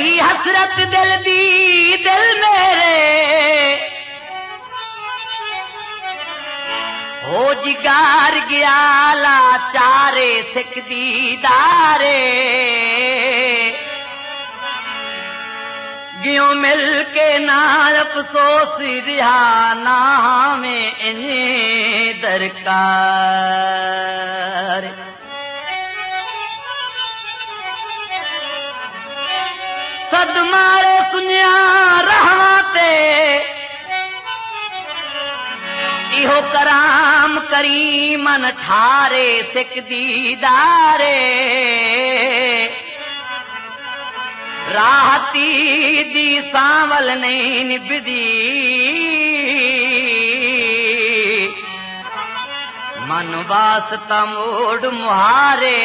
यही हसरत दिल दी दिल मेरे हो जिगार गया लाचारे सिख दीदारे गियो मिल के नाल अफसोस रिहा ना में इन्हें दरकार सदमारे सुनिया रहते इहो कराम करीमन ठारे सिख दीदारे राहती दी सांवल नहीं निभदी मन वास्ता मोड़ मुहारे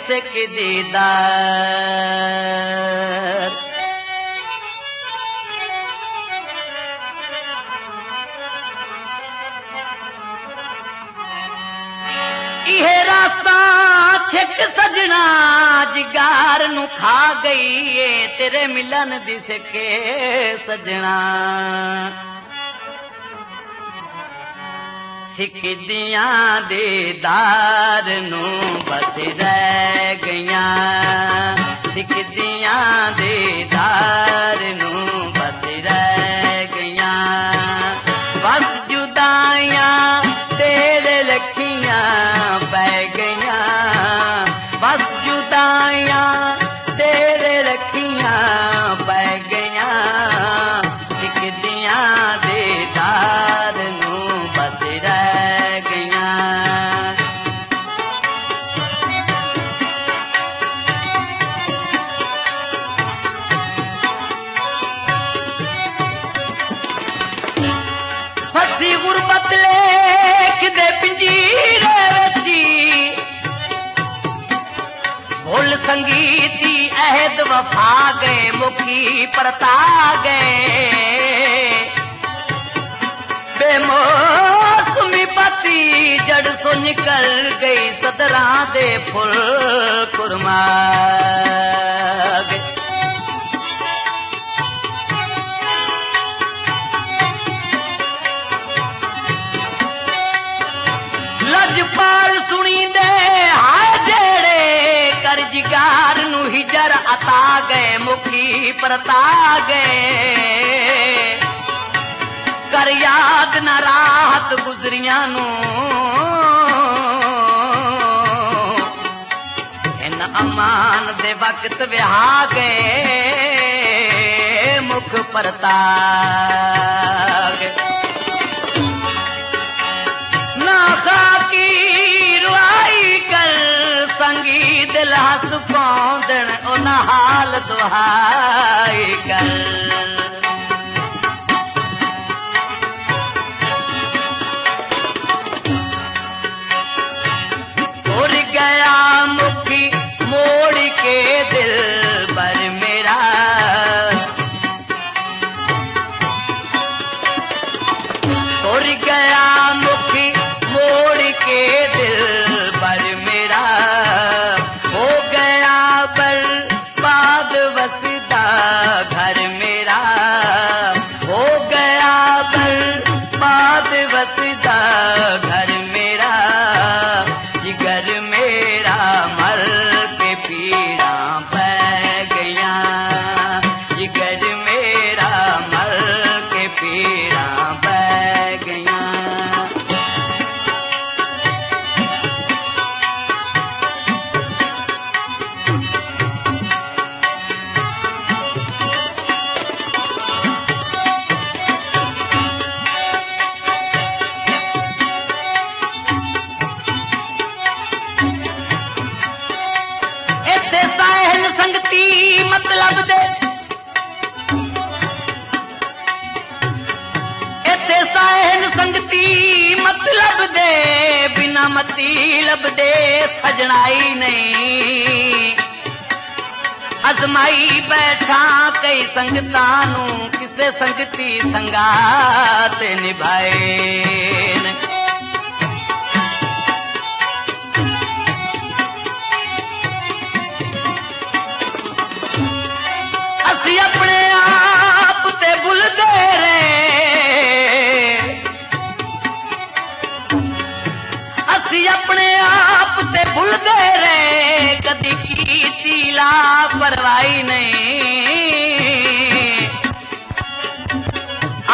सिख दीदार इहे रास्ता छिक सजना जिगार नु खा गई है तेरे मिलन दी सिके सजना सिख दियां दे दार नु बस रह गईयां सिख दियां दे दार नु बस रह गईयां बस जुदाइयां तेरे लखियां पै गईयां बस जुदाइयां तेरे लखियां पै गईयां सिख दियां दे दार नू बस रह गईयां फसी गुरबत लेख दे पिंजीरे विची भुल संगीती अहद वफा गए मुखी परता गए बेमौसमी पति जड़ सो निकल गई सदरा दे फुल कुरमा गए लजपाल सुनी दे हाय जेड़े कर जिगार नु हिजर अता गए मुखी परता गए कर याद न राहत गुजरियां नु इन अमान दे वक्त विहा गए मुख परता गए संगी दिल हस पौंदण उन हाल दुहाई कर उड़ गया मुखी मोड़ के दिल पर मेरा उड़ गया मुखी मोड़ के दिल पर मेरा हो गया बर्बाद वसदा घर मेरा हो गया बर्बाद वसदा घर मेरा जिगर मेरा मर के पीड़ा पै गया जिगर मेरा मर के पीड़ा पै गया मतलब दे इत्थे साहिल संगती मतलब दे बिना मतलब दे सजनाई नहीं अजमाई बैठा कई संगतां नू किसे संगती संगात निभाए अपने आप ते भुल गए रे कदी कीती लापरवाही नहीं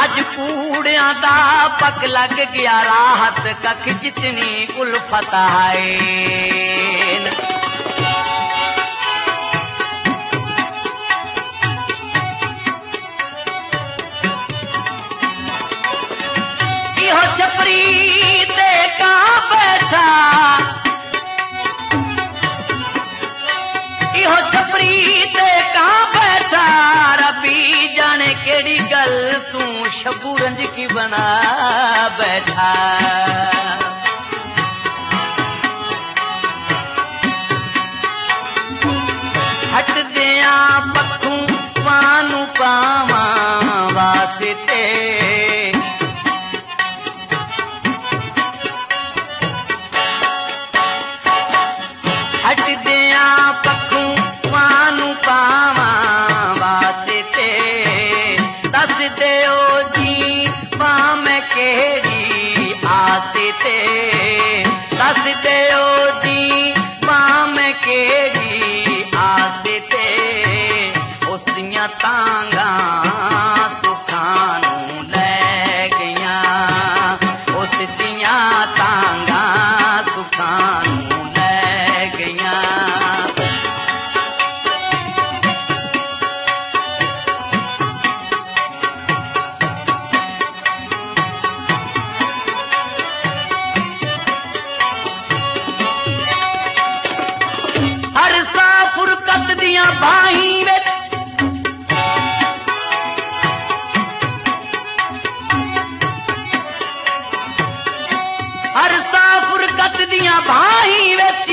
अज कूड़ियां दा पग लग गया राहत कख जितनी उल्फत है इहो छपरी ते का बैठा इहो छपरी ते का बैठा रबी जाने केड़ी गल तू शबू रंज की बना बैठा हट दिया पखू पानू पावा वास्ते हट दिया पखू पानू पावा वास्ते दस दियो जी पाम केड़ी आस्ते दस दियो जी पाम केड़ी आस्ते उस दियां तांगा सुखां नूं लै गईयां उस दियां तांगा सुखां नूं लै गईयां हर सा फुरकत दियां बाहीं विच हर सा फुरकत दियां बाहीं विच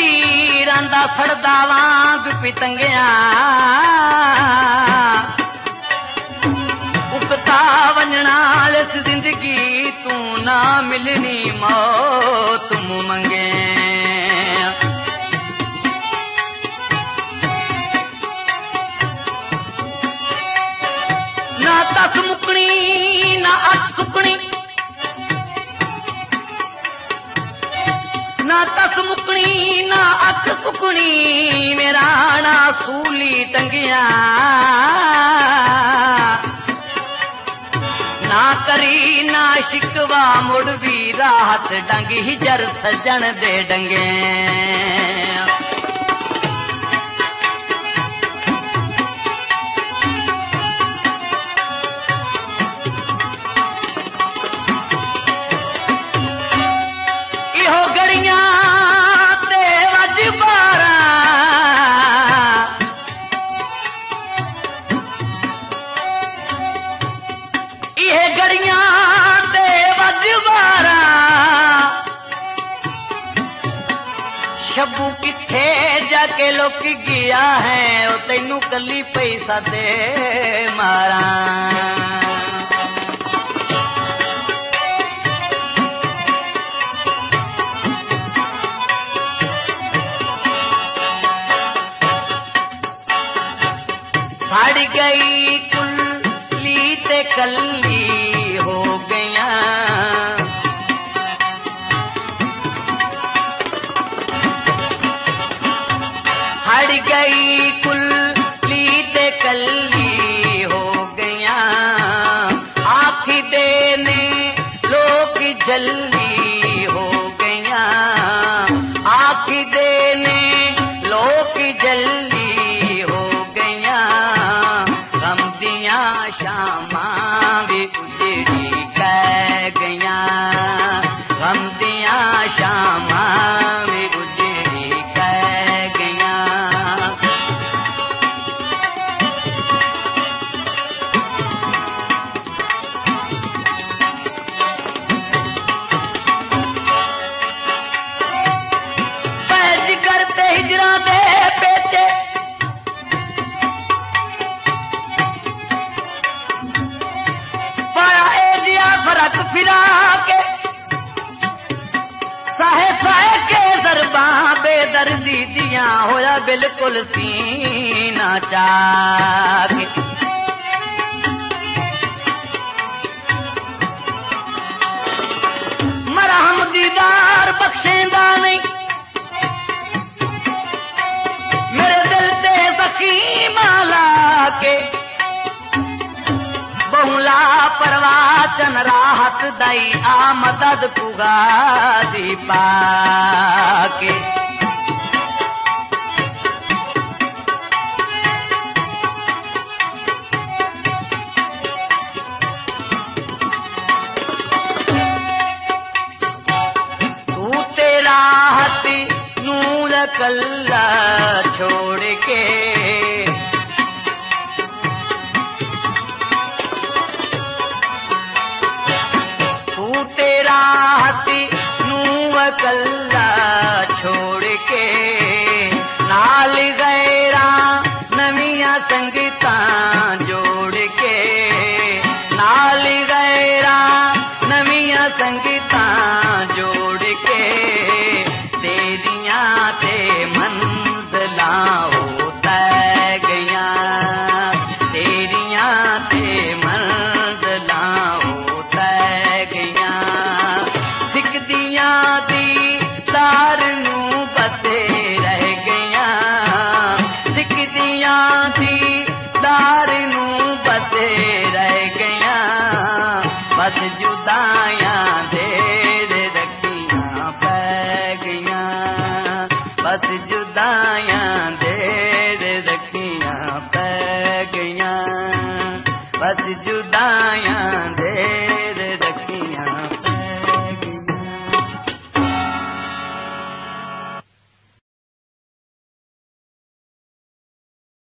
रंदा सड़दा वांग पितंगिया उगता वंजणा इस जिंदगी तू ना मिलनी मौत मुंह मंगे ना तस मुकनी ना अख सुकनी ना तस मुकनी ना अख सुकनी मेरा ना सूली टंगिया ना करी ना शिकवा मुड़ भी राहत डंगी हिजर सजन दे डंगे इहो गड़ियां ते वज बारा इहे गड़ियां ते वज बारा शबू किथे जाके लुक गया है ओ तैनू कली पैसा दे मारा सड़ गई कुल्ली ते कल्ली हो गया सड़ गई कुल्ली ते कल्ली हो गया आखी देने लोग जल्दी हो गया आखी देने लोग जल्दी हो गया गम दिया शामा भी उजड़ी कह गया गम दिया शामा भी उजड़ी कह गया पैज करते हिजरा दे बेटे फरक फिरा के साहे साहे के दरबा बेदर्दी दिया होया बिल्कुल सीना चाके मरहम दीदार बख्शेंदा नहीं आई आ मदद पुगारी पाके। तू तेरा हती नूर कल्ला छोड़ के कल्ला छोड़ के नाल गैरा नमिया संगीता जोड़ के नाल गैरा नमिया संगीता जोड़ के तेरिया ते मंज़िला होता गया तेरिया ते मंज़िला होता गया सिकदिया तार नू बते रह गया सिकदिया थी तार नू बते रह गया बस जुदाया देर रखियां पै गया बस जुदाया देर रखियां पै गया बस जुदाया